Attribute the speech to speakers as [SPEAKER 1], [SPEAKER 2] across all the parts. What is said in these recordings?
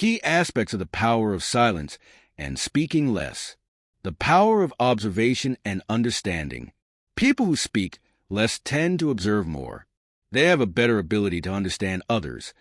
[SPEAKER 1] Key aspects of the power of silence and speaking less. The power of observation and understanding. People who speak less tend to observe more. They have a better ability to understand others,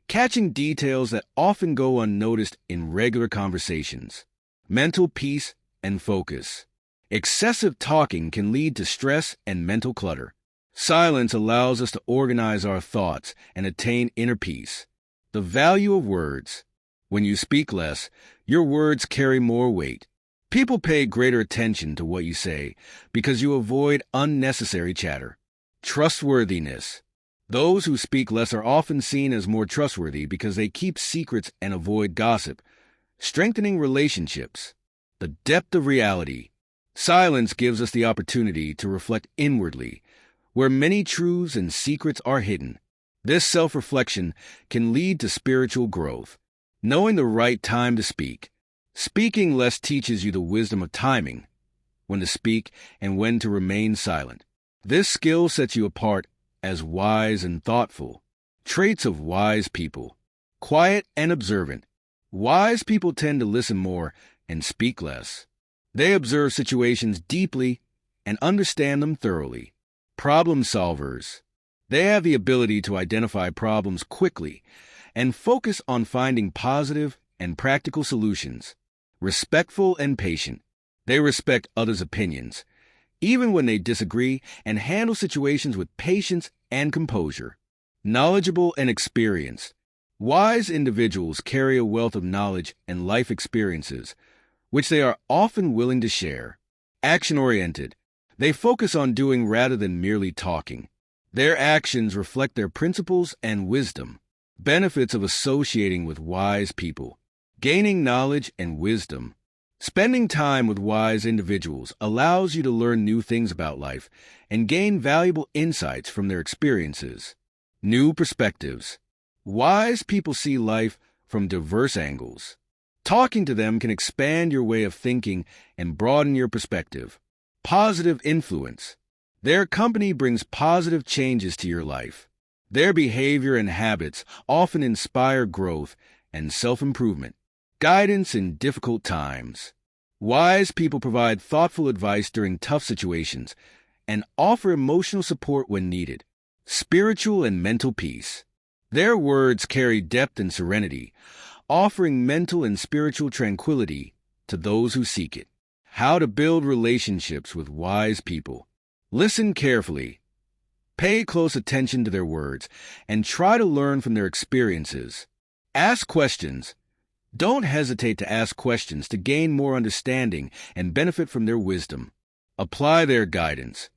[SPEAKER 1] catching details that often go unnoticed in regular conversations. Mental peace and focus. Excessive talking can lead to stress and mental clutter. Silence allows us to organize our thoughts and attain inner peace. The value of words. When you speak less, your words carry more weight. People pay greater attention to what you say because you avoid unnecessary chatter. Trustworthiness. Those who speak less are often seen as more trustworthy because they keep secrets and avoid gossip, strengthening relationships. The depth of reality. Silence gives us the opportunity to reflect inwardly, where many truths and secrets are hidden. This self-reflection can lead to spiritual growth. Knowing the right time to speak. Speaking less teaches you the wisdom of timing, when to speak and when to remain silent. This skill sets you apart as wise and thoughtful. Traits of wise people. Quiet and observant. Wise people tend to listen more and speak less. They observe situations deeply and understand them thoroughly. Problem solvers. They have the ability to identify problems quickly and focus on finding positive and practical solutions. Respectful and patient. They respect others' opinions, even when they disagree, and handle situations with patience and composure. Knowledgeable and experienced. Wise individuals carry a wealth of knowledge and life experiences, which they are often willing to share. Action-oriented. They focus on doing rather than merely talking. Their actions reflect their principles and wisdom. Benefits of associating with wise people. Gaining knowledge and wisdom. Spending time with wise individuals allows you to learn new things about life and gain valuable insights from their experiences. New perspectives. Wise people see life from diverse angles. Talking to them can expand your way of thinking and broaden your perspective. Positive influence. Their company brings positive changes to your life. Their behavior and habits often inspire growth and self-improvement. Guidance in difficult times. Wise people provide thoughtful advice during tough situations and offer emotional support when needed. Spiritual and mental peace. Their words carry depth and serenity, offering mental and spiritual tranquility to those who seek it. How to build relationships with wise people. Listen carefully. Pay close attention to their words and try to learn from their experiences. Ask questions. Don't hesitate to ask questions to gain more understanding and benefit from their wisdom. Apply their guidance.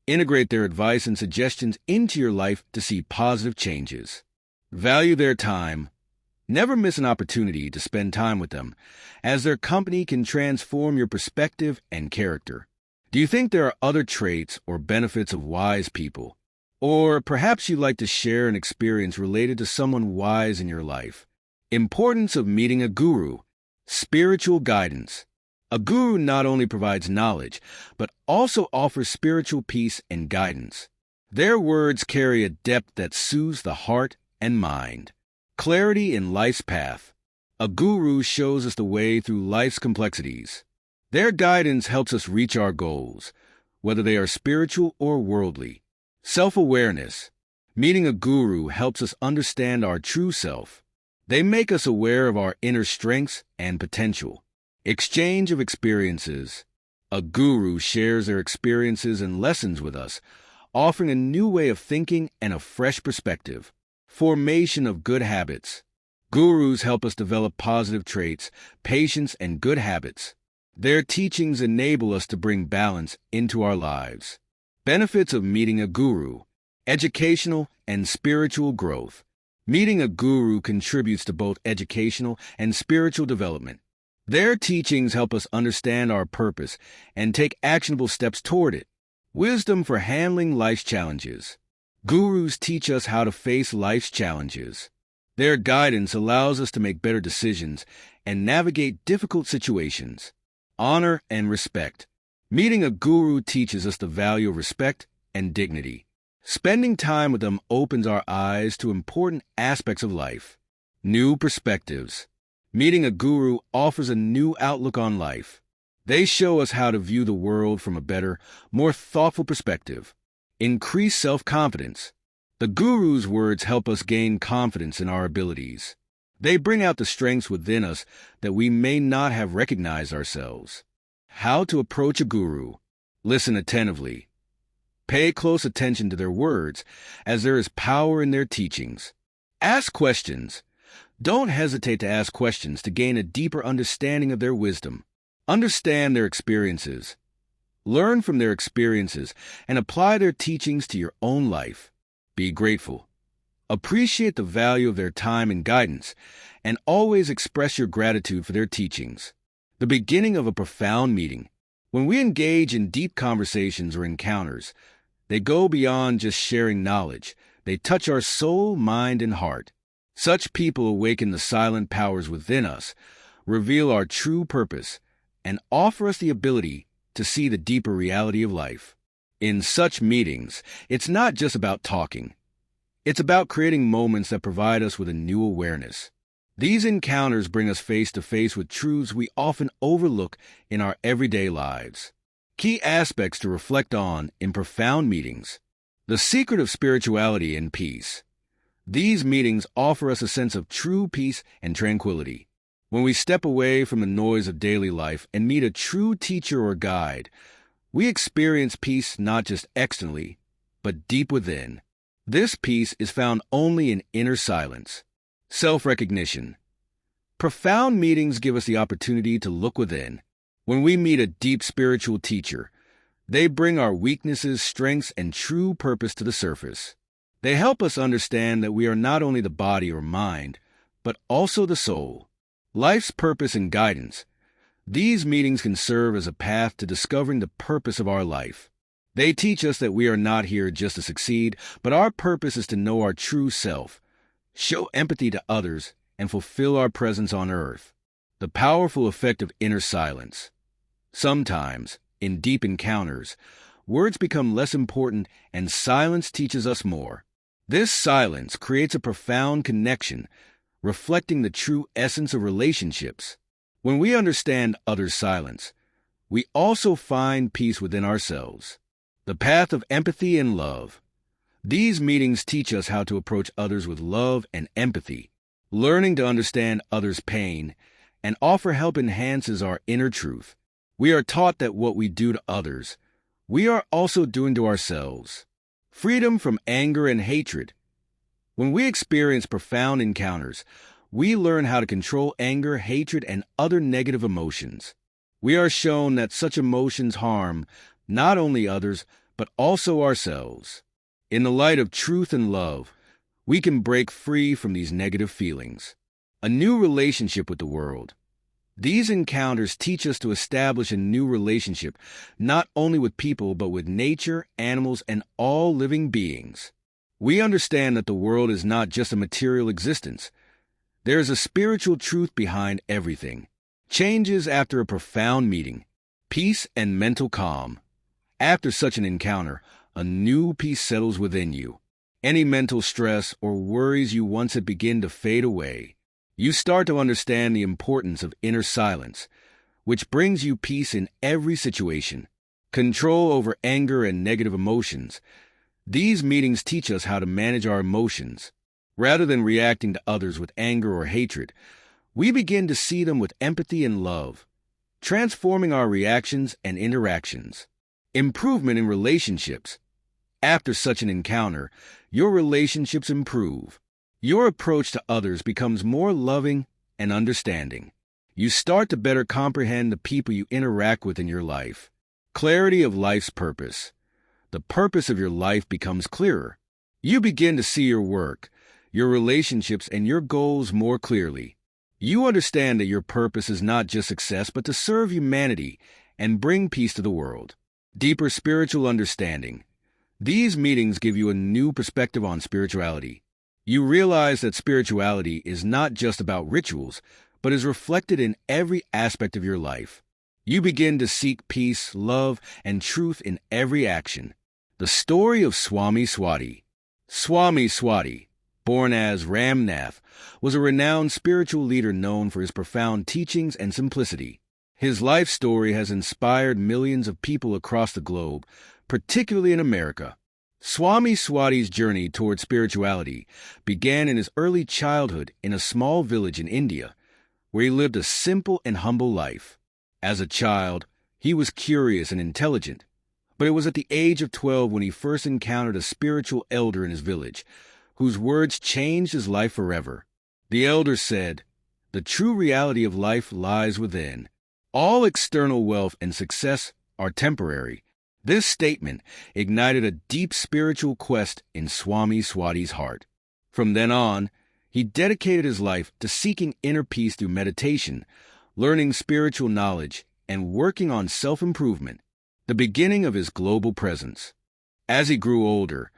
[SPEAKER 1] Integrate their advice and suggestions into your life to see positive changes. Value their time. Never miss an opportunity to spend time with them, as their company can transform your perspective and character. Do you think there are other traits or benefits of wise people? Or perhaps you'd like to share an experience related to someone wise in your life. Importance of meeting a guru. Spiritual guidance. A guru not only provides knowledge, but also offers spiritual peace and guidance. Their words carry a depth that soothes the heart and mind. Clarity in life's path. A guru shows us the way through life's complexities. Their guidance helps us reach our goals, whether they are spiritual or worldly. Self-awareness. Meeting a guru helps us understand our true self. They make us aware of our inner strengths and potential. Exchange of experiences. A guru shares their experiences and lessons with us, offering a new way of thinking and a fresh perspective. Formation of good habits. Gurus help us develop positive traits, patience, and good habits. Their teachings enable us to bring balance into our lives. Benefits of meeting a guru. Educational and spiritual growth. Meeting a guru contributes to both educational and spiritual development. Their teachings help us understand our purpose and take actionable steps toward it. Wisdom for handling life's challenges. Gurus teach us how to face life's challenges. Their guidance allows us to make better decisions and navigate difficult situations. Honor and respect. Meeting a guru teaches us the value of respect and dignity. Spending time with them opens our eyes to important aspects of life. New perspectives. Meeting a guru offers a new outlook on life. They show us how to view the world from a better, more thoughtful perspective. Increase self-confidence. The guru's words help us gain confidence in our abilities. They bring out the strengths within us that we may not have recognized ourselves. How to approach a guru. Listen attentively. Pay close attention to their words, as there is power in their teachings. Ask questions. Don't hesitate to ask questions to gain a deeper understanding of their wisdom. Understand their experiences. Learn from their experiences and apply their teachings to your own life. Be grateful. Appreciate the value of their time and guidance, and always express your gratitude for their teachings. The beginning of a profound meeting. When we engage in deep conversations or encounters, they go beyond just sharing knowledge. They touch our soul, mind, and heart. Such people awaken the silent powers within us, reveal our true purpose, and offer us the ability to see the deeper reality of life. In such meetings, it's not just about talking. It's about creating moments that provide us with a new awareness. These encounters bring us face to face with truths we often overlook in our everyday lives. Key aspects to reflect on in profound meetings. The secret of spirituality and peace. These meetings offer us a sense of true peace and tranquility. When we step away from the noise of daily life and meet a true teacher or guide, we experience peace not just externally, but deep within. This peace is found only in inner silence. Self-recognition. Profound meetings give us the opportunity to look within. When we meet a deep spiritual teacher, they bring our weaknesses, strengths, and true purpose to the surface. They help us understand that we are not only the body or mind, but also the soul. Life's purpose and guidance. These meetings can serve as a path to discovering the purpose of our life. They teach us that we are not here just to succeed, but our purpose is to know our true self, show empathy to others, and fulfill our presence on earth. The powerful effect of inner silence. Sometimes, in deep encounters, words become less important and silence teaches us more. This silence creates a profound connection, reflecting the true essence of relationships. When we understand others' silence, we also find peace within ourselves. The path of empathy and love. These meetings teach us how to approach others with love and empathy. Learning to understand others' pain and offer help enhances our inner truth. We are taught that what we do to others, we are also doing to ourselves. Freedom from anger and hatred. When we experience profound encounters, we learn how to control anger, hatred, and other negative emotions. We are shown that such emotions harm not only others, but also ourselves. In the light of truth and love, we can break free from these negative feelings. A new relationship with the world. These encounters teach us to establish a new relationship, not only with people, but with nature, animals, and all living beings. We understand that the world is not just a material existence. There is a spiritual truth behind everything. Changes after a profound meeting. Peace and mental calm. After such an encounter, a new peace settles within you. Any mental stress or worries you once had begin to fade away. You start to understand the importance of inner silence, which brings you peace in every situation. Control over anger and negative emotions. These meetings teach us how to manage our emotions. Rather than reacting to others with anger or hatred, we begin to see them with empathy and love, transforming our reactions and interactions. Improvement in relationships. After such an encounter, your relationships improve. Your approach to others becomes more loving and understanding. You start to better comprehend the people you interact with in your life. Clarity of life's purpose. The purpose of your life becomes clearer. You begin to see your work, your relationships, and your goals more clearly. You understand that your purpose is not just success, but to serve humanity and bring peace to the world. Deeper spiritual understanding. These meetings give you a new perspective on spirituality. You realize that spirituality is not just about rituals, but is reflected in every aspect of your life. You begin to seek peace, love, and truth in every action. The story of Swami Swati. Swami Swati, born as Ramnath, was a renowned spiritual leader known for his profound teachings and simplicity. His life story has inspired millions of people across the globe, particularly in America. Swami Swati's journey toward spirituality began in his early childhood in a small village in India, where he lived a simple and humble life. As a child, he was curious and intelligent, but it was at the age of 12 when he first encountered a spiritual elder in his village, whose words changed his life forever. The elder said, "The true reality of life lies within. All external wealth and success are temporary." This statement ignited a deep spiritual quest in Swami Swati's heart. From then on, he dedicated his life to seeking inner peace through meditation, learning spiritual knowledge, and working on self-improvement, the beginning of his global presence. As he grew older,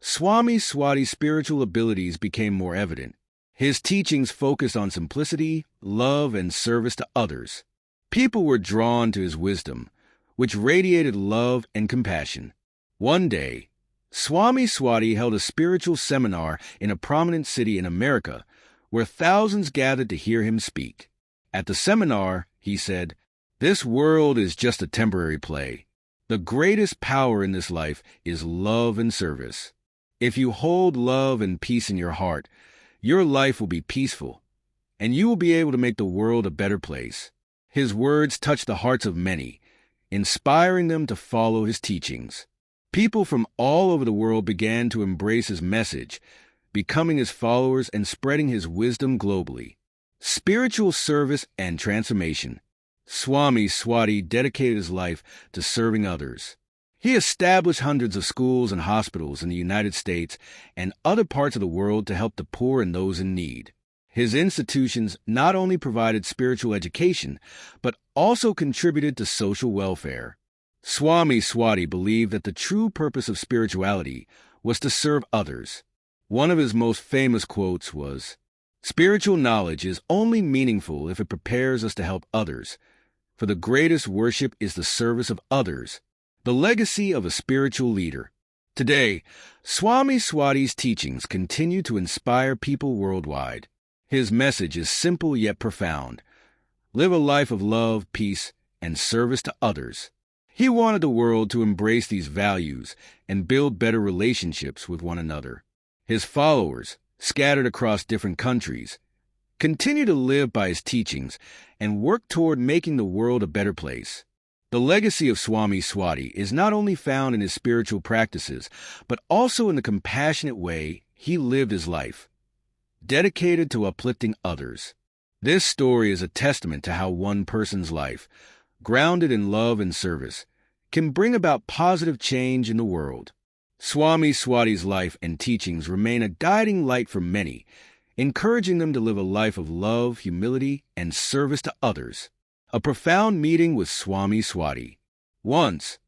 [SPEAKER 1] Swami Swati's spiritual abilities became more evident. His teachings focused on simplicity, love, and service to others. People were drawn to his wisdom, which radiated love and compassion. One day, Swami Swati held a spiritual seminar in a prominent city in America, where thousands gathered to hear him speak. At the seminar, he said, "This world is just a temporary play. The greatest power in this life is love and service. If you hold love and peace in your heart, your life will be peaceful, and you will be able to make the world a better place." His words touched the hearts of many, inspiring them to follow his teachings. People from all over the world began to embrace his message, becoming his followers and spreading his wisdom globally. Spiritual service and transformation. Swami Swati dedicated his life to serving others. He established hundreds of schools and hospitals in the United States and other parts of the world to help the poor and those in need. His institutions not only provided spiritual education, but also contributed to social welfare. Swami Swati believed that the true purpose of spirituality was to serve others. One of his most famous quotes was, "Spiritual knowledge is only meaningful if it prepares us to help others, for the greatest worship is the service of others, the legacy of a spiritual leader." Today, Swami Swati's teachings continue to inspire people worldwide. His message is simple yet profound. Live a life of love, peace, and service to others. He wanted the world to embrace these values and build better relationships with one another. His followers, scattered across different countries, continue to live by his teachings and work toward making the world a better place. The legacy of Swami Swati is not only found in his spiritual practices, but also in the compassionate way he lived his life, dedicated to uplifting others. This story is a testament to how one person's life, grounded in love and service, can bring about positive change in the world. Swami Swati's life and teachings remain a guiding light for many, encouraging them to live a life of love, humility, and service to others. A profound meeting with Swami Swati. Once,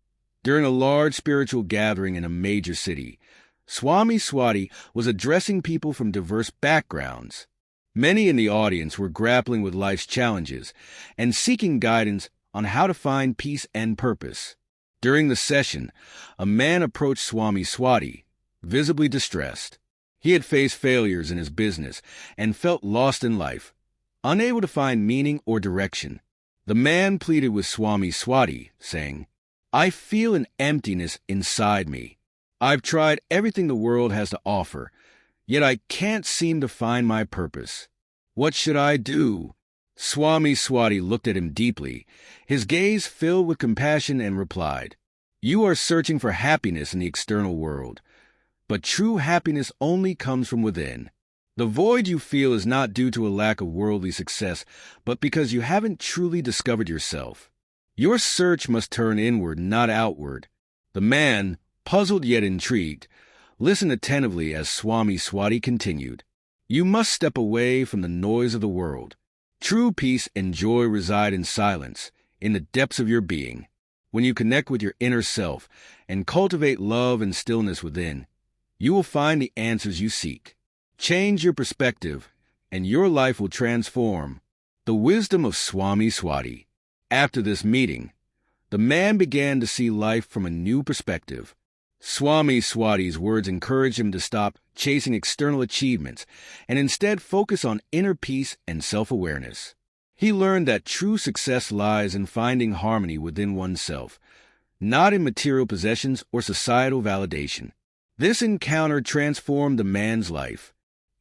[SPEAKER 1] during a large spiritual gathering in a major city, Swami Swati was addressing people from diverse backgrounds. Many in the audience were grappling with life's challenges and seeking guidance on how to find peace and purpose. During the session, a man approached Swami Swati, visibly distressed. He had faced failures in his business and felt lost in life, unable to find meaning or direction. The man pleaded with Swami Swati, saying, "I feel an emptiness inside me. I've tried everything the world has to offer, yet I can't seem to find my purpose. What should I do?" Swami Swati looked at him deeply, his gaze filled with compassion, and replied, "You are searching for happiness in the external world, but true happiness only comes from within. The void you feel is not due to a lack of worldly success, but because you haven't truly discovered yourself. Your search must turn inward, not outward." The man, puzzled yet intrigued, listened attentively as Swami Swati continued, "You must step away from the noise of the world. True peace and joy reside in silence, in the depths of your being. When you connect with your inner self and cultivate love and stillness within, you will find the answers you seek. Change your perspective, and your life will transform." The wisdom of Swami Swati. After this meeting, the man began to see life from a new perspective. Swami Swati's words encouraged him to stop chasing external achievements, and instead focus on inner peace and self-awareness. He learned that true success lies in finding harmony within oneself, not in material possessions or societal validation. This encounter transformed the man's life.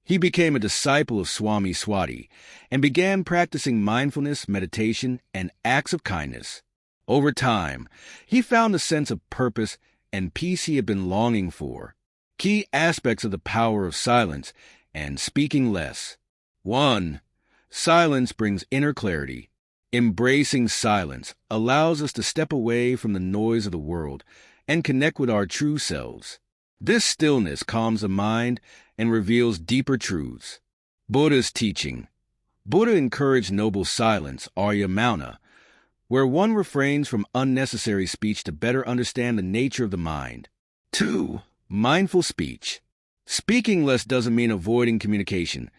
[SPEAKER 1] He became a disciple of Swami Swati and began practicing mindfulness, meditation, and acts of kindness. Over time, he found a sense of purpose and peace he had been longing for. Key aspects of the power of silence and speaking less. 1. Silence brings inner clarity. Embracing silence allows us to step away from the noise of the world and connect with our true selves. This stillness calms the mind and reveals deeper truths. Buddha's teaching. Buddha encouraged noble silence, Mauna, where one refrains from unnecessary speech to better understand the nature of the mind. 2. Mindful speech. Speaking less doesn't mean avoiding communication.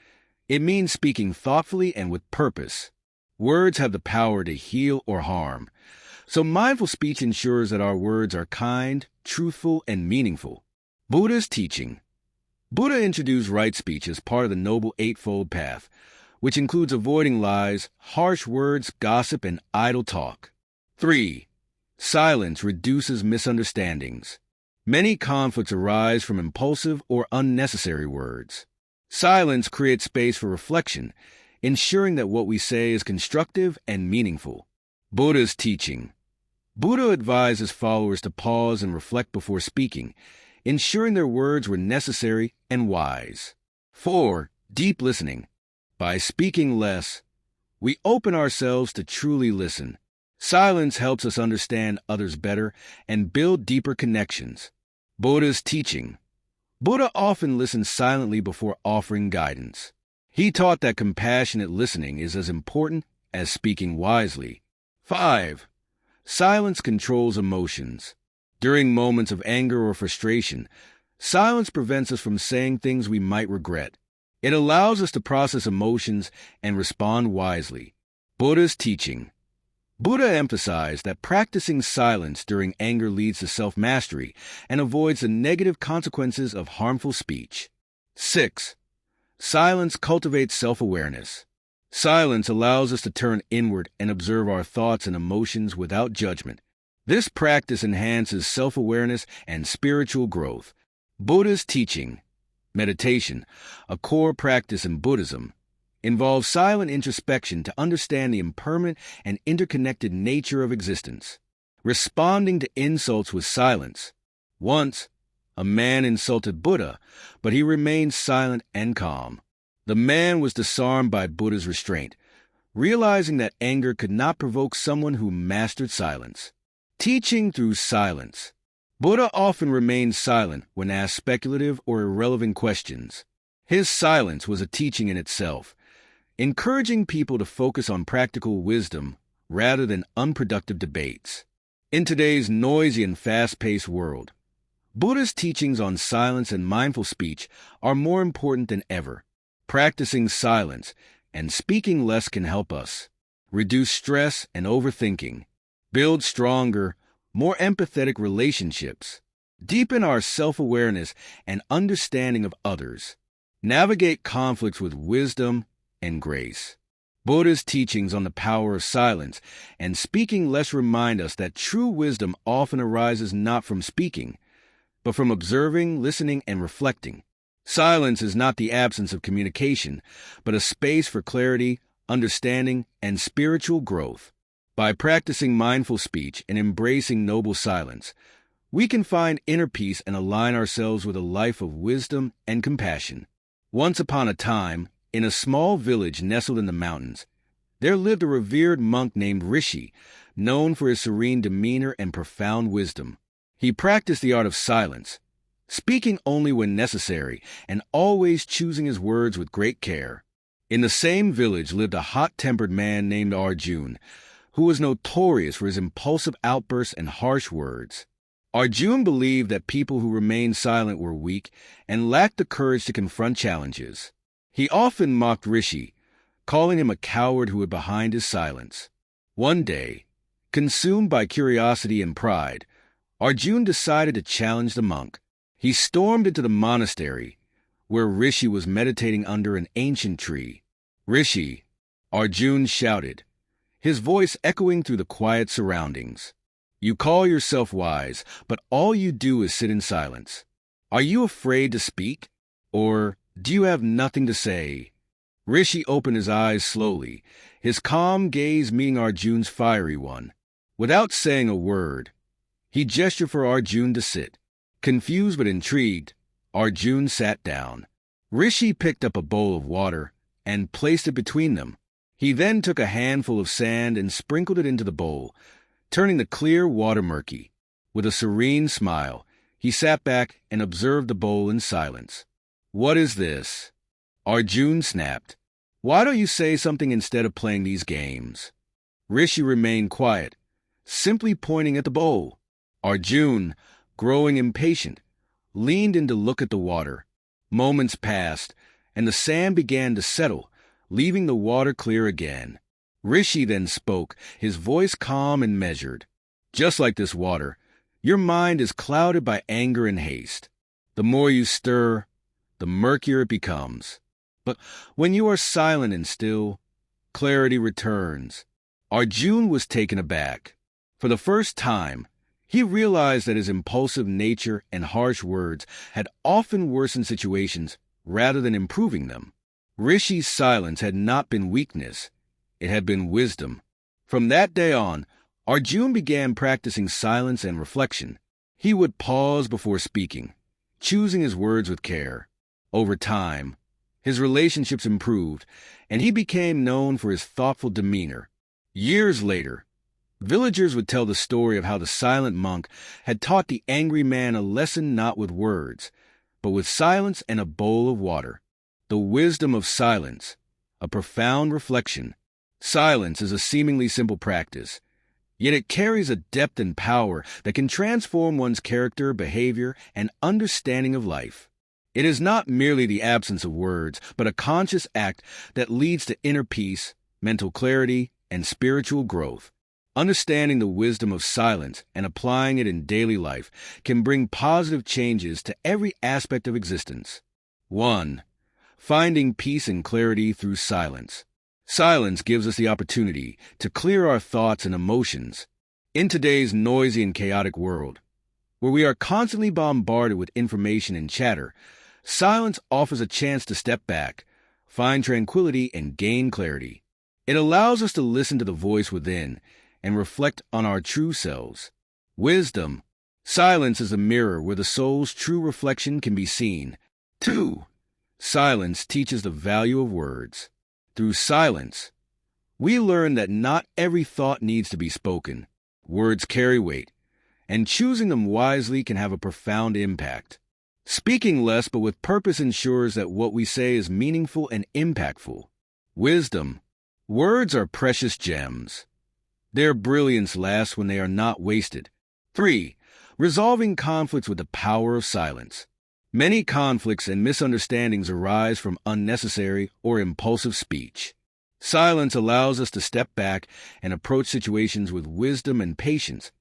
[SPEAKER 1] It means speaking thoughtfully and with purpose. Words have the power to heal or harm, so mindful speech ensures that our words are kind, truthful, and meaningful. Buddha's teaching. Buddha introduced right speech as part of the Noble Eightfold Path, which includes avoiding lies, harsh words, gossip, and idle talk. 3. Silence reduces misunderstandings. Many conflicts arise from impulsive or unnecessary words. Silence creates space for reflection, ensuring that what we say is constructive and meaningful. Buddha's teaching. Buddha advised his followers to pause and reflect before speaking, ensuring their words were necessary and wise. 4. Deep listening. By speaking less, we open ourselves to truly listen. Silence helps us understand others better and build deeper connections. Buddha's teaching. Buddha often listened silently before offering guidance. He taught that compassionate listening is as important as speaking wisely. 5. Silence controls emotions. During moments of anger or frustration, silence prevents us from saying things we might regret. It allows us to process emotions and respond wisely. Buddha's teaching. Buddha emphasized that practicing silence during anger leads to self-mastery and avoids the negative consequences of harmful speech. 6. Silence cultivates self-awareness. Silence allows us to turn inward and observe our thoughts and emotions without judgment. This practice enhances self-awareness and spiritual growth. Buddha's teaching. Meditation, a core practice in Buddhism, involves silent introspection to understand the impermanent and interconnected nature of existence. Responding to insults with silence. Once, a man insulted Buddha, but he remained silent and calm. The man was disarmed by Buddha's restraint, realizing that anger could not provoke someone who mastered silence. Teaching through silence. Buddha often remained silent when asked speculative or irrelevant questions. His silence was a teaching in itself, encouraging people to focus on practical wisdom rather than unproductive debates. In today's noisy and fast-paced world, Buddha's teachings on silence and mindful speech are more important than ever. Practicing silence and speaking less can help us reduce stress and overthinking, build stronger, more empathetic relationships, deepen our self-awareness and understanding of others, navigate conflicts with wisdom and grace. Buddha's teachings on the power of silence and speaking less remind us that true wisdom often arises not from speaking, but from observing, listening, and reflecting. Silence is not the absence of communication, but a space for clarity, understanding, and spiritual growth. By practicing mindful speech and embracing noble silence, we can find inner peace and align ourselves with a life of wisdom and compassion. Once upon a time, in a small village nestled in the mountains, there lived a revered monk named Rishi, known for his serene demeanor and profound wisdom. He practiced the art of silence, speaking only when necessary and always choosing his words with great care. In the same village lived a hot-tempered man named Arjun, who was notorious for his impulsive outbursts and harsh words. Arjun believed that people who remained silent were weak and lacked the courage to confront challenges. He often mocked Rishi, calling him a coward who hid behind his silence. One day, consumed by curiosity and pride, Arjun decided to challenge the monk. He stormed into the monastery, where Rishi was meditating under an ancient tree. "Rishi," Arjuna shouted, his voice echoing through the quiet surroundings. "You call yourself wise, but all you do is sit in silence. Are you afraid to speak? Or do you have nothing to say?" Rishi opened his eyes slowly, his calm gaze meeting Arjuna's fiery one. Without saying a word, he gestured for Arjuna to sit. Confused but intrigued, Arjuna sat down. Rishi picked up a bowl of water and placed it between them. He then took a handful of sand and sprinkled it into the bowl, turning the clear water murky. With a serene smile, he sat back and observed the bowl in silence. "What is this?" Arjuna snapped. "Why don't you say something instead of playing these games?" Rishi remained quiet, simply pointing at the bowl. Arjuna, growing impatient, leaned in to look at the water. Moments passed, and the sand began to settle, leaving the water clear again. Rishi then spoke, his voice calm and measured. "Just like this water, your mind is clouded by anger and haste. The more you stir, the murkier it becomes. But when you are silent and still, clarity returns." Arjuna was taken aback. For the first time, he realized that his impulsive nature and harsh words had often worsened situations rather than improving them. Rishi's silence had not been weakness, it had been wisdom. From that day on, Arjuna began practicing silence and reflection. He would pause before speaking, choosing his words with care. Over time, his relationships improved, and he became known for his thoughtful demeanor. Years later, villagers would tell the story of how the silent monk had taught the angry man a lesson not with words, but with silence and a bowl of water. The wisdom of silence, a profound reflection. Silence is a seemingly simple practice, yet it carries a depth and power that can transform one's character, behavior, and understanding of life. It is not merely the absence of words, but a conscious act that leads to inner peace, mental clarity, and spiritual growth. Understanding the wisdom of silence and applying it in daily life can bring positive changes to every aspect of existence. 1. Finding peace and clarity through silence. Silence gives us the opportunity to clear our thoughts and emotions. In today's noisy and chaotic world, where we are constantly bombarded with information and chatter, silence offers a chance to step back, find tranquility, and gain clarity. It allows us to listen to the voice within and reflect on our true selves. Wisdom. Silence is a mirror where the soul's true reflection can be seen. 2. Silence teaches the value of words. Through silence, we learn that not every thought needs to be spoken. Words carry weight, and choosing them wisely can have a profound impact. Speaking less but with purpose ensures that what we say is meaningful and impactful. Wisdom. Words are precious gems. Their brilliance lasts when they are not wasted. 3. Resolving conflicts with the power of silence. Many conflicts and misunderstandings arise from unnecessary or impulsive speech. Silence allows us to step back and approach situations with wisdom and patience,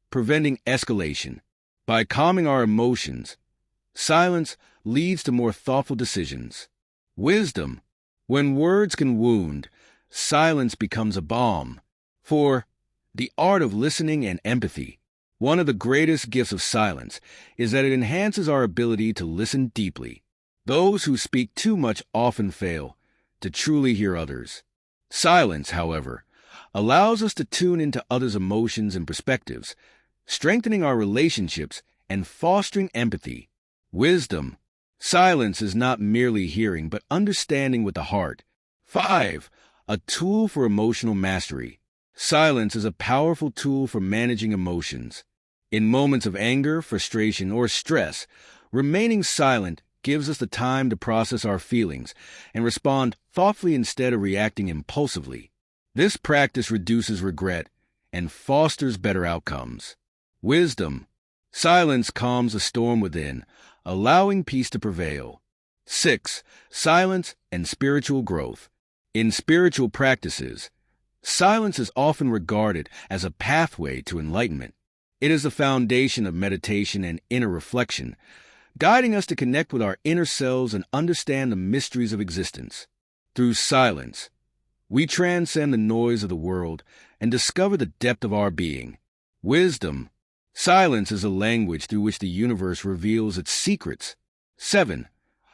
[SPEAKER 1] preventing escalation. By calming our emotions, silence leads to more thoughtful decisions. Wisdom. When words can wound, silence becomes a balm. 4. The art of listening and empathy. One of the greatest gifts of silence is that it enhances our ability to listen deeply. Those who speak too much often fail to truly hear others. Silence, however, allows us to tune into others' emotions and perspectives, strengthening our relationships and fostering empathy. Wisdom. Silence is not merely hearing, but understanding with the heart. 5. A tool for emotional mastery. Silence is a powerful tool for managing emotions. In moments of anger, frustration, or stress, remaining silent gives us the time to process our feelings and respond thoughtfully instead of reacting impulsively. This practice reduces regret and fosters better outcomes. Wisdom. Silence calms the storm within, allowing peace to prevail. 6. Silence and spiritual growth. In spiritual practices, silence is often regarded as a pathway to enlightenment. It is the foundation of meditation and inner reflection, guiding us to connect with our inner selves and understand the mysteries of existence. Through silence, we transcend the noise of the world and discover the depth of our being. Wisdom. Silence is a language through which the universe reveals its secrets. 7.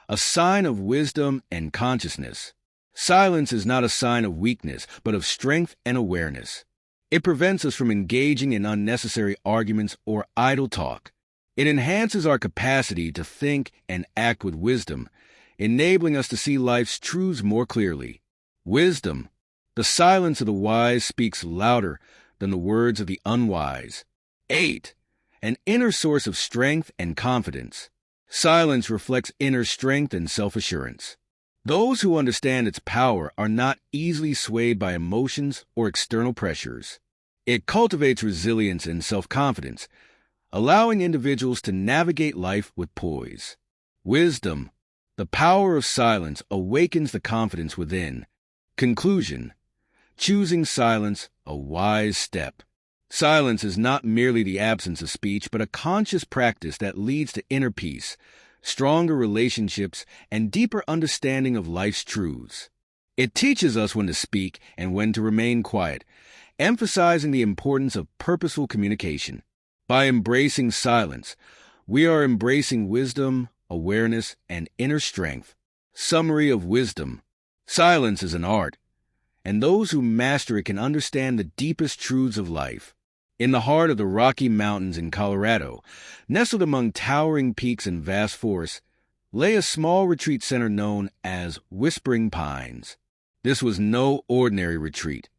[SPEAKER 1] A sign of wisdom and consciousness. Silence is not a sign of weakness, but of strength and awareness. It prevents us from engaging in unnecessary arguments or idle talk. It enhances our capacity to think and act with wisdom, enabling us to see life's truths more clearly. Wisdom. The silence of the wise speaks louder than the words of the unwise. 8. An inner source of strength and confidence. Silence reflects inner strength and self-assurance. Those who understand its power are not easily swayed by emotions or external pressures. It cultivates resilience and self-confidence, allowing individuals to navigate life with poise. Wisdom. The power of silence awakens the confidence within. Conclusion. Choosing silence, a wise step. Silence is not merely the absence of speech, but a conscious practice that leads to inner peace, stronger relationships, and deeper understanding of life's truths. It teaches us when to speak and when to remain quiet, emphasizing the importance of purposeful communication. By embracing silence, we are embracing wisdom, awareness, and inner strength. Summary of wisdom. Silence is an art, and those who master it can understand the deepest truths of life. In the heart of the Rocky Mountains in Colorado, nestled among towering peaks and vast forests, lay a small retreat center known as Whispering Pines. This was no ordinary retreat.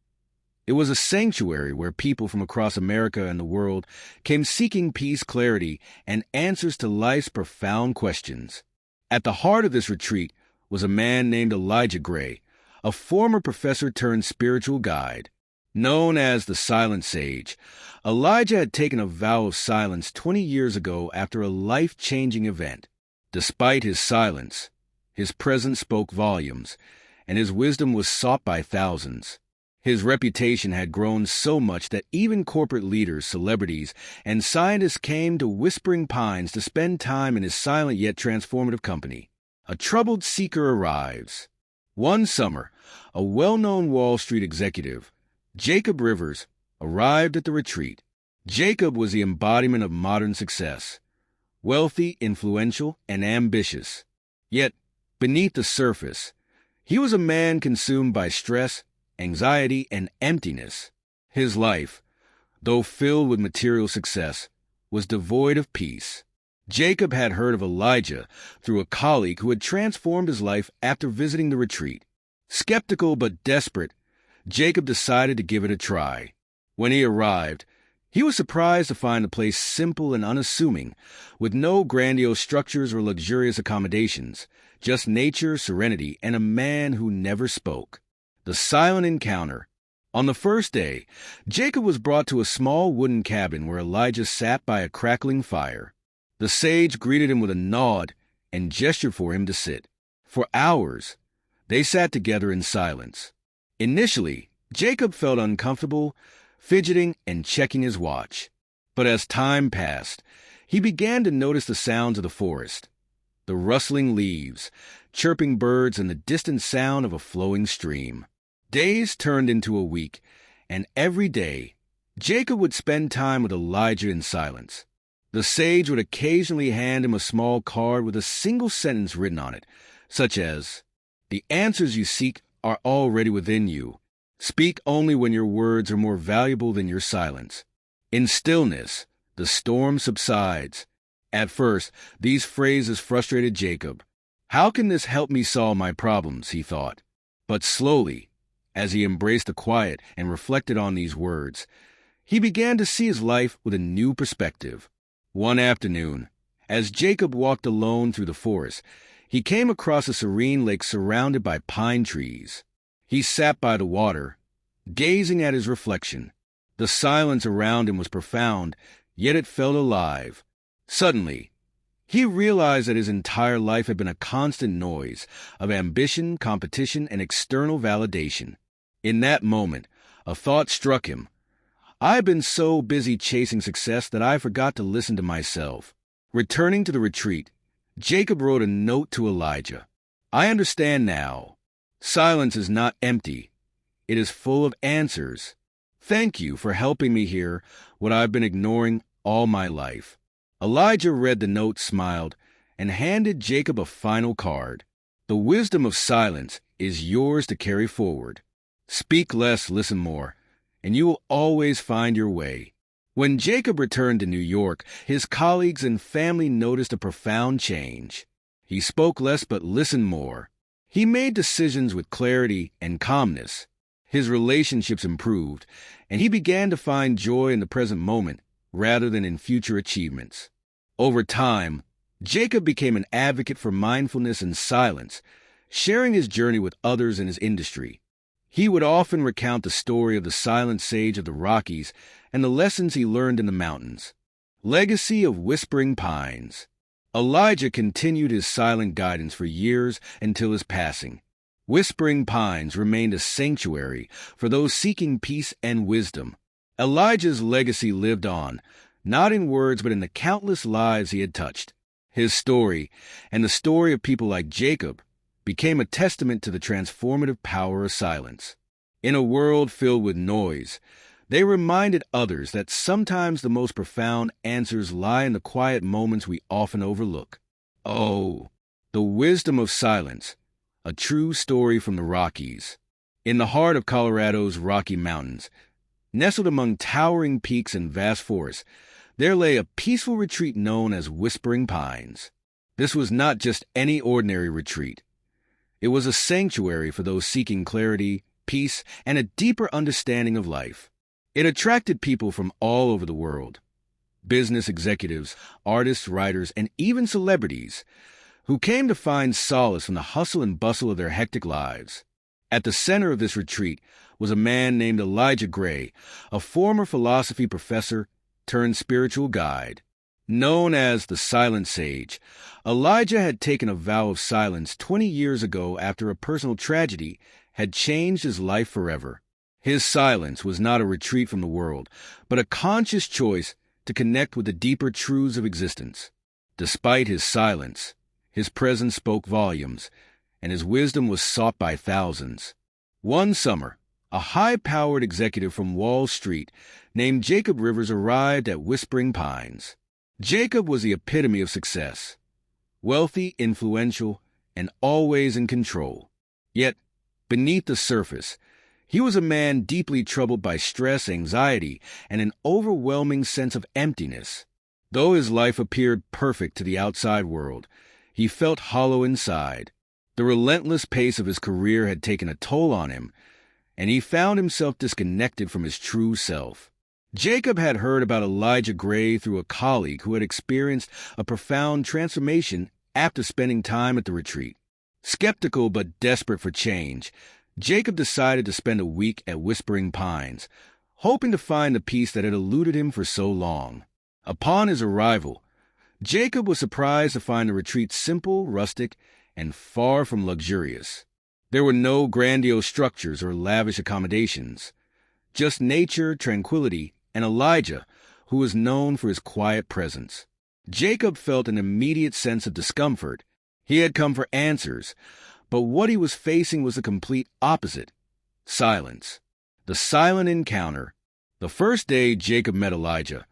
[SPEAKER 1] It was a sanctuary where people from across America and the world came seeking peace, clarity, and answers to life's profound questions. At the heart of this retreat was a man named Elijah Gray, a former professor turned spiritual guide. Known as the Silent Sage, Elijah had taken a vow of silence 20 years ago after a life-changing event. Despite his silence, his presence spoke volumes, and his wisdom was sought by thousands. His reputation had grown so much that even corporate leaders, celebrities, and scientists came to Whispering Pines to spend time in his silent yet transformative company. A troubled seeker arrives. One summer, a well-known Wall Street executive, Jacob Rivers, arrived at the retreat. Jacob was the embodiment of modern success, wealthy, influential, and ambitious. Yet, beneath the surface, he was a man consumed by stress, anxiety, and emptiness. His life, though filled with material success, was devoid of peace. Jacob had heard of Elijah through a colleague who had transformed his life after visiting the retreat. Skeptical but desperate, Jacob decided to give it a try. When he arrived, he was surprised to find the place simple and unassuming, with no grandiose structures or luxurious accommodations, just nature, serenity, and a man who never spoke. The silent encounter. On the first day, Jacob was brought to a small wooden cabin where Elijah sat by a crackling fire. The sage greeted him with a nod and gestured for him to sit. For hours, they sat together in silence. Initially, Jacob felt uncomfortable, fidgeting and checking his watch. But as time passed, he began to notice the sounds of the forest, the rustling leaves, chirping birds, and the distant sound of a flowing stream. Days turned into a week, and every day, Jacob would spend time with Elijah in silence. The sage would occasionally hand him a small card with a single sentence written on it, such as, "The answers you seek are already within you. Speak only when your words are more valuable than your silence." In stillness, the storm subsides. At first, these phrases frustrated Jacob. How can this help me solve my problems, he thought. But slowly, as he embraced the quiet and reflected on these words, he began to see his life with a new perspective. One afternoon, as Jacob walked alone through the forest, he came across a serene lake surrounded by pine trees. He sat by the water, gazing at his reflection. The silence around him was profound, yet it felt alive. Suddenly, he realized that his entire life had been a constant noise of ambition, competition, and external validation. In that moment, a thought struck him. I've been so busy chasing success that I forgot to listen to myself. Returning to the retreat, Jacob wrote a note to Elijah. I understand now. Silence is not empty. It is full of answers. Thank you for helping me hear what I've been ignoring all my life. Elijah read the note, smiled, and handed Jacob a final card. The wisdom of silence is yours to carry forward. Speak less, listen more, and you will always find your way. When Jacob returned to New York, his colleagues and family noticed a profound change. He spoke less but listened more. He made decisions with clarity and calmness. His relationships improved, and he began to find joy in the present moment rather than in future achievements. Over time, Jacob became an advocate for mindfulness and silence, sharing his journey with others in his industry. He would often recount the story of the silent sage of the Rockies and the lessons he learned in the mountains. Legacy of Whispering Pines. Elijah continued his silent guidance for years until his passing. Whispering Pines remained a sanctuary for those seeking peace and wisdom. Elijah's legacy lived on, not in words but in the countless lives he had touched. His story, and the story of people like Jacob, became a testament to the transformative power of silence. In a world filled with noise, they reminded others that sometimes the most profound answers lie in the quiet moments we often overlook. Oh, the wisdom of silence, a true story from the Rockies. In the heart of Colorado's Rocky Mountains, nestled among towering peaks and vast forests, there lay a peaceful retreat known as Whispering Pines. This was not just any ordinary retreat. It was a sanctuary for those seeking clarity, peace, and a deeper understanding of life. It attracted people from all over the world, business executives, artists, writers, and even celebrities, who came to find solace from the hustle and bustle of their hectic lives. At the center of this retreat was a man named Elijah Gray, a former philosophy professor turned spiritual guide. Known as the Silent Sage, Elijah had taken a vow of silence 20 years ago after a personal tragedy had changed his life forever. His silence was not a retreat from the world, but a conscious choice to connect with the deeper truths of existence. Despite his silence, his presence spoke volumes, and his wisdom was sought by thousands. One summer, a high-powered executive from Wall Street named Jacob Rivers arrived at Whispering Pines. Jacob was the epitome of success, wealthy, influential, and always in control. Yet, beneath the surface, he was a man deeply troubled by stress, anxiety, and an overwhelming sense of emptiness. Though his life appeared perfect to the outside world, he felt hollow inside. The relentless pace of his career had taken a toll on him, and he found himself disconnected from his true self. Jacob had heard about Elijah Gray through a colleague who had experienced a profound transformation after spending time at the retreat. Skeptical but desperate for change, Jacob decided to spend a week at Whispering Pines, hoping to find the peace that had eluded him for so long. Upon his arrival, Jacob was surprised to find the retreat simple, rustic, and far from luxurious. There were no grandiose structures or lavish accommodations, just nature, tranquility, and Elijah, who was known for his quiet presence. Jacob felt an immediate sense of discomfort. He had come for answers, but what he was facing was the complete opposite: silence. The silent encounter. The first day Jacob met Elijah,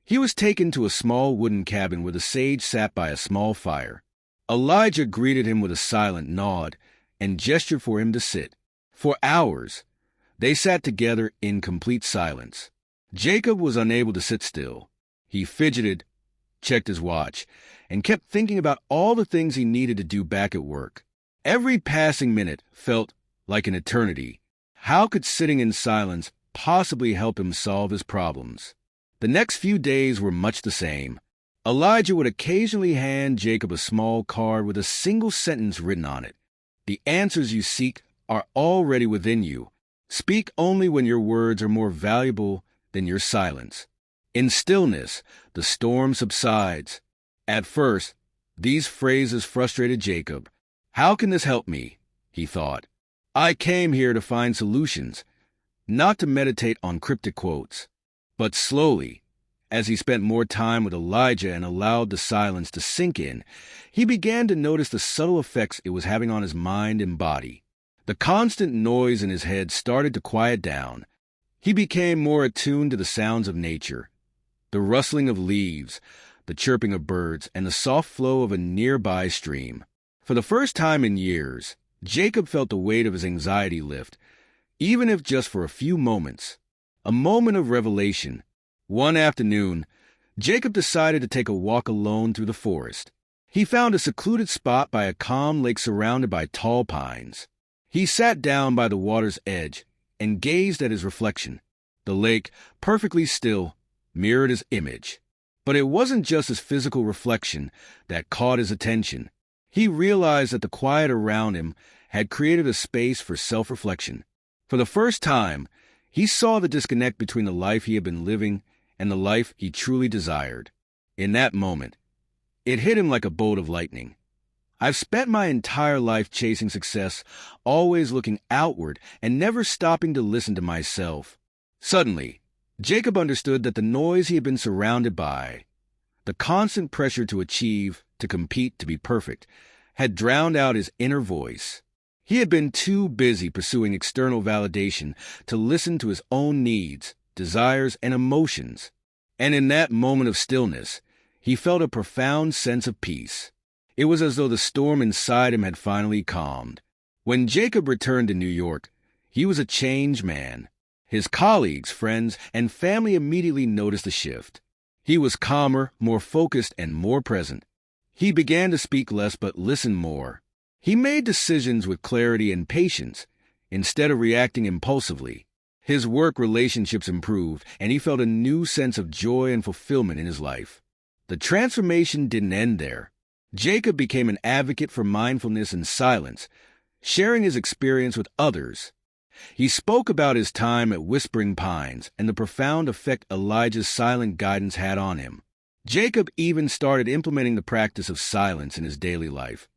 [SPEAKER 1] he was taken to a small wooden cabin where the sage sat by a small fire. Elijah greeted him with a silent nod and gestured for him to sit. For hours, they sat together in complete silence. Jacob was unable to sit still. He fidgeted, checked his watch, and kept thinking about all the things he needed to do back at work. Every passing minute felt like an eternity. How could sitting in silence possibly help him solve his problems? The next few days were much the same. Elijah would occasionally hand Jacob a small card with a single sentence written on it. The answers you seek are already within you. Speak only when your words are more valuable than your silence. In stillness, the storm subsides. At first, these phrases frustrated Jacob. How can this help me? He thought. I came here to find solutions, not to meditate on cryptic quotes. But slowly, As he spent more time with Elijah and allowed the silence to sink in, he began to notice the subtle effects it was having on his mind and body. The constant noise in his head started to quiet down. He became more attuned to the sounds of nature, the rustling of leaves, the chirping of birds, and the soft flow of a nearby stream. For the first time in years, Jacob felt the weight of his anxiety lift, even if just for a few moments. A moment of revelation. One afternoon, Jacob decided to take a walk alone through the forest. He found a secluded spot by a calm lake surrounded by tall pines. He sat down by the water's edge and gazed at his reflection. The lake, perfectly still, mirrored his image. But it wasn't just his physical reflection that caught his attention. He realized that the quiet around him had created a space for self-reflection. For the first time, he saw the disconnect between the life he had been living and the life he truly desired. In that moment, it hit him like a bolt of lightning. I've spent my entire life chasing success, always looking outward and never stopping to listen to myself. Suddenly, Jacob understood that the noise he had been surrounded by, the constant pressure to achieve, to compete, to be perfect, had drowned out his inner voice. He had been too busy pursuing external validation to listen to his own needs, desires, and emotions. And in that moment of stillness, he felt a profound sense of peace. It was as though the storm inside him had finally calmed. When Jacob returned to New York, he was a changed man. His colleagues, friends, and family immediately noticed the shift. He was calmer, more focused, and more present. He began to speak less but listen more. He made decisions with clarity and patience, instead of reacting impulsively. His work relationships improved, and he felt a new sense of joy and fulfillment in his life. The transformation didn't end there. Jacob became an advocate for mindfulness and silence, sharing his experience with others. He spoke about his time at Whispering Pines and the profound effect Elijah's silent guidance had on him. Jacob even started implementing the practice of silence in his daily life,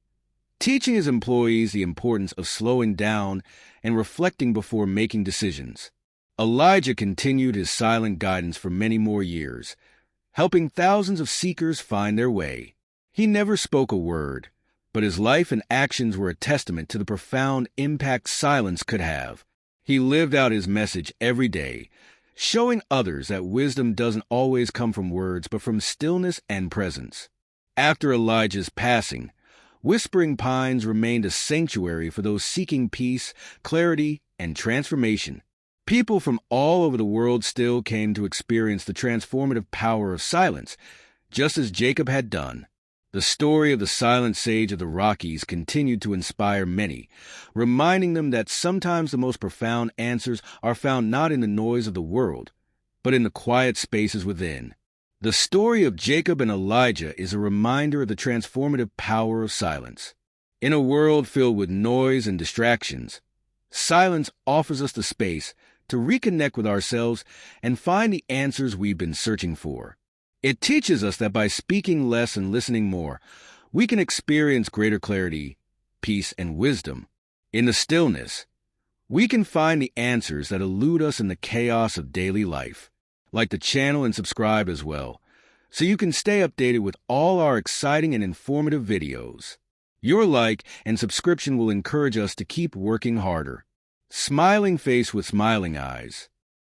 [SPEAKER 1] teaching his employees the importance of slowing down and reflecting before making decisions. Elijah continued his silent guidance for many more years, helping thousands of seekers find their way. He never spoke a word, but his life and actions were a testament to the profound impact silence could have. He lived out his message every day, showing others that wisdom doesn't always come from words but from stillness and presence. After Elijah's passing, Whispering Pines remained a sanctuary for those seeking peace, clarity, and transformation. People from all over the world still came to experience the transformative power of silence, just as Jacob had done. The story of the silent sage of the Rockies continued to inspire many, reminding them that sometimes the most profound answers are found not in the noise of the world, but in the quiet spaces within. The story of Jacob and Elijah is a reminder of the transformative power of silence. In a world filled with noise and distractions, silence offers us the space to reconnect with ourselves and find the answers we've been searching for. It teaches us that by speaking less and listening more, we can experience greater clarity, peace, and wisdom. In the stillness, we can find the answers that elude us in the chaos of daily life. Like the channel and subscribe as well, so you can stay updated with all our exciting and informative videos. Your like and subscription will encourage us to keep working harder. Smiling face with smiling eyes.